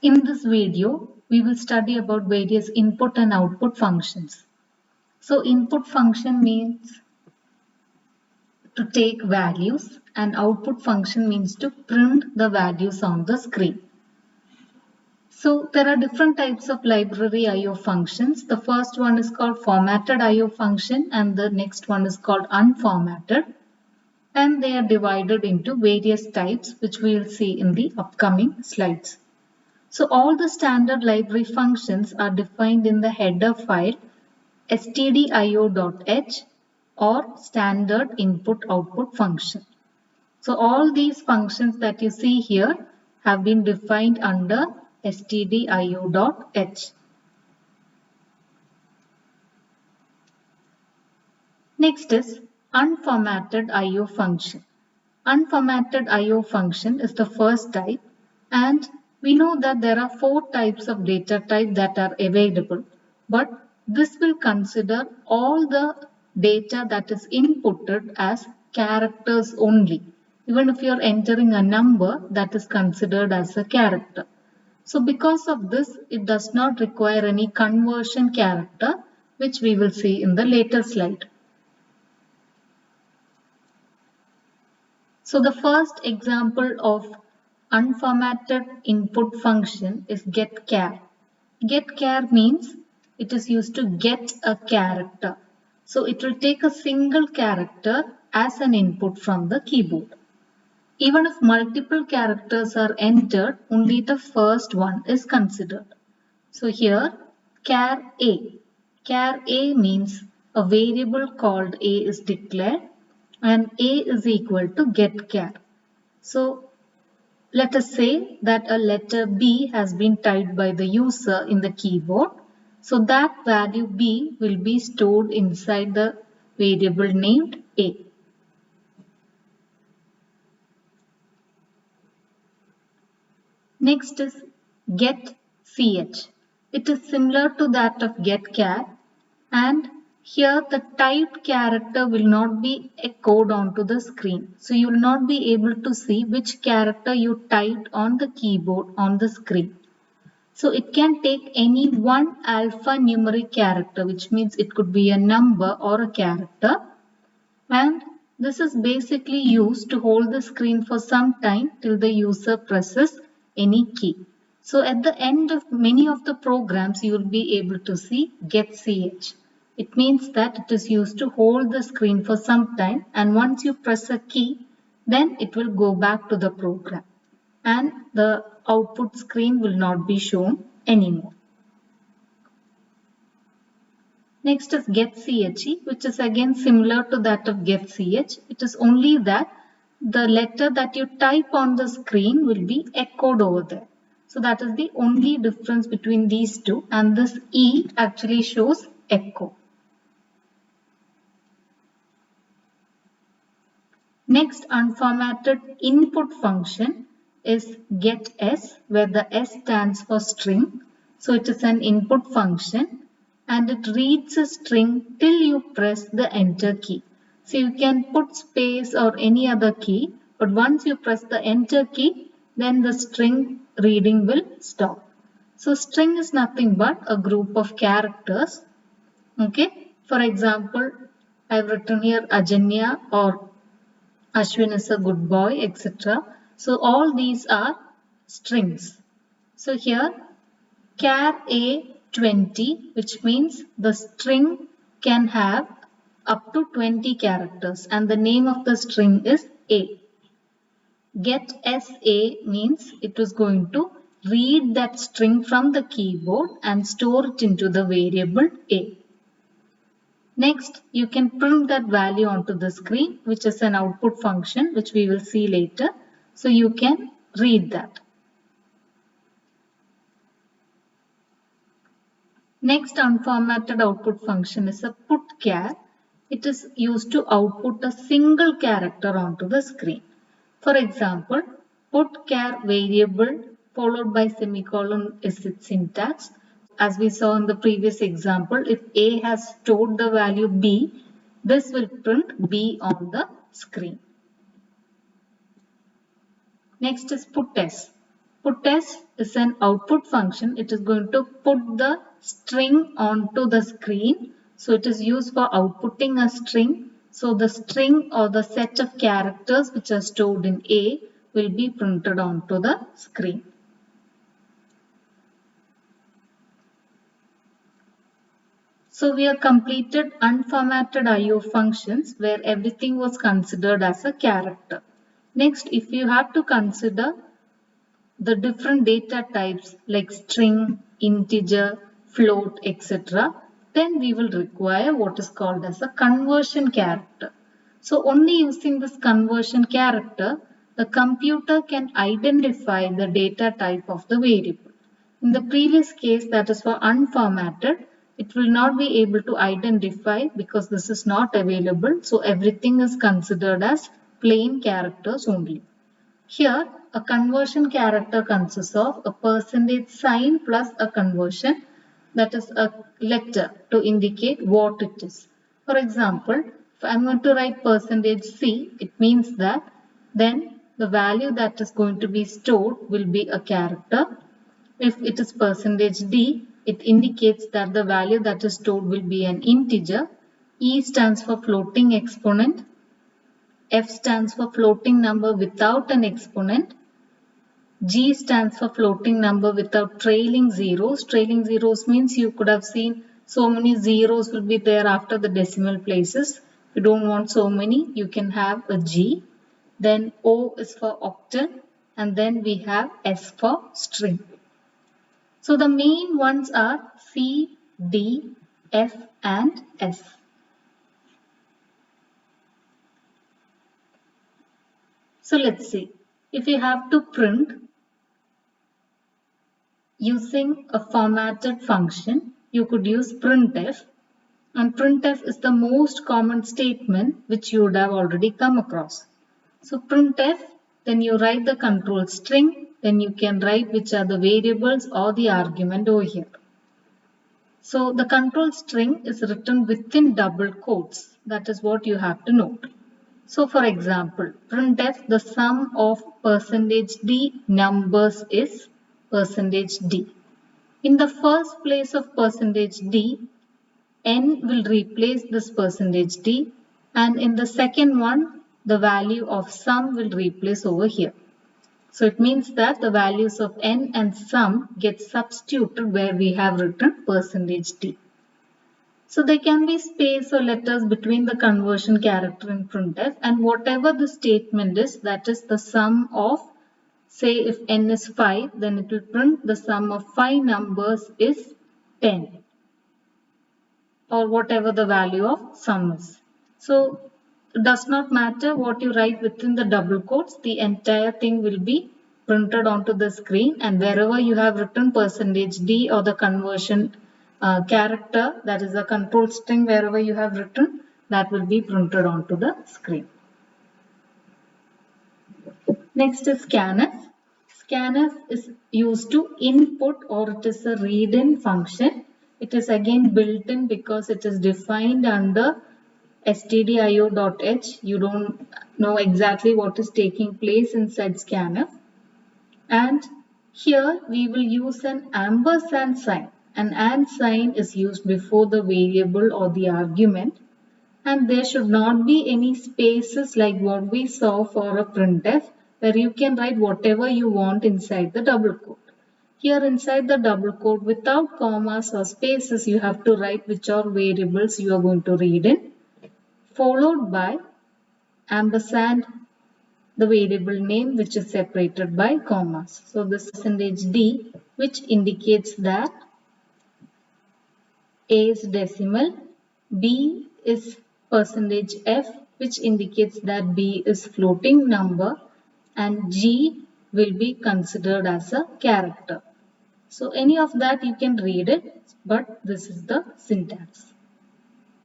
In this video, we will study about various input and output functions. So input function means to take values and output function means to print the values on the screen. So there are different types of library IO functions. The first one is called formatted IO function and the next one is called unformatted. And they are divided into various types which we will see in the upcoming slides. So all the standard library functions are defined in the header file stdio.h or standard input output function. So all these functions that you see here have been defined under stdio.h. Next is unformatted IO function. Unformatted IO function is the first type, and we know that there are 4 types of data type that are available, but this will consider all the data that is inputted as characters only. Even if you are entering a number, that is considered as a character. So because of this, it does not require any conversion character, which we will see in the later slide. So the first example of unformatted input function is getChar. GetChar means it is used to get a character. So it will take a single character as an input from the keyboard. Even if multiple characters are entered, only the first one is considered. So here char A. Char A means a variable called A is declared and A is equal to getChar. So let us say that a letter B has been typed by the user in the keyboard. So that value B will be stored inside the variable named A. Next is getCH. It is similar to that of getChar, and here the typed character will not be echoed onto the screen. So you will not be able to see which character you typed on the keyboard on the screen. So it can take any one alphanumeric character, which means it could be a number or a character. And this is basically used to hold the screen for some time till the user presses any key. So at the end of many of the programs, you will be able to see getCH. It means that it is used to hold the screen for some time, and once you press a key, then it will go back to the program and the output screen will not be shown anymore. Next is getChe, which is again similar to that of getCH. It is only that the letter that you type on the screen will be echoed over there. So that is the only difference between these two, and this E actually shows echo. Next unformatted input function is getS, where the S stands for string. So it is an input function and it reads a string till you press the enter key. So you can put space or any other key, but once you press the enter key, then the string reading will stop. So string is nothing but a group of characters. Okay, for example, I have written here Ajanya or Ashwin is a good boy, etc. So all these are strings. So here char A 20, which means the string can have up to 20 characters and the name of the string is A. GetSA means it is going to read that string from the keyboard and store it into the variable A. Next, you can print that value onto the screen, which is an output function, which we will see later. So you can read that. Next unformatted output function is a putChar. It is used to output a single character onto the screen. For example, putChar variable followed by semicolon is its syntax. As we saw in the previous example, if A has stored the value B, this will print B on the screen. Next is putS. PutS is an output function. It is going to put the string onto the screen. So it is used for outputting a string. So the string or the set of characters which are stored in A will be printed onto the screen. So we have completed unformatted IO functions where everything was considered as a character. Next, if you have to consider the different data types like string, integer, float, etc., then we will require what is called as a conversion character. So only using this conversion character, the computer can identify the data type of the variable. In the previous case, that is for unformatted, it will not be able to identify because this is not available. So everything is considered as plain characters only. Here, a conversion character consists of a percentage sign plus a conversion, that is a letter to indicate what it is. For example, if I am going to write percentage %C, it means that then the value that is going to be stored will be a character. If it is percentage %D, it indicates that the value that is stored will be an integer. E stands for floating exponent. F stands for floating number without an exponent. G stands for floating number without trailing zeros. Trailing zeros means you could have seen so many zeros will be there after the decimal places. If you don't want so many, you can have a G. Then O is for octal, and then we have S for string. So the main ones are C, D, F and S. So let's see. If you have to print using a formatted function, you could use printf, and printf is the most common statement which you would have already come across. So printf, then you write the control string, then you can write which are the variables or the argument over here. So the control string is written within double quotes. That is what you have to note. So for example, printf, the sum of %d numbers is %d. In the first place of %d, n will replace this %d, and in the second one, the value of sum will replace over here. So it means that the values of n and sum get substituted where we have written %d. So there can be space or letters between the conversion character and printf, and whatever the statement is, that is the sum of, say if n is 5, then it will print the sum of 5 numbers is 10, or whatever the value of sum is. So it does not matter what you write within the double quotes, the entire thing will be printed onto the screen, and wherever you have written %d or the conversion character, that is a control string, wherever you have written, that will be printed onto the screen. Next is scanf. Scanf is used to input, or it is a read-in function. It is again built in because it is defined under stdio.h. You don't know exactly what is taking place inside scanf. And here we will use an ampersand sign. An and sign is used before the variable or the argument, and there should not be any spaces like what we saw for a printf, where you can write whatever you want inside the double quote. Here inside the double quote, without commas or spaces, you have to write which are variables you are going to read in, followed by ampersand, the variable name which is separated by commas. So this %d, which indicates that A is decimal, B is %f, which indicates that B is floating number, and G will be considered as a character. So any of that you can read it, but this is the syntax.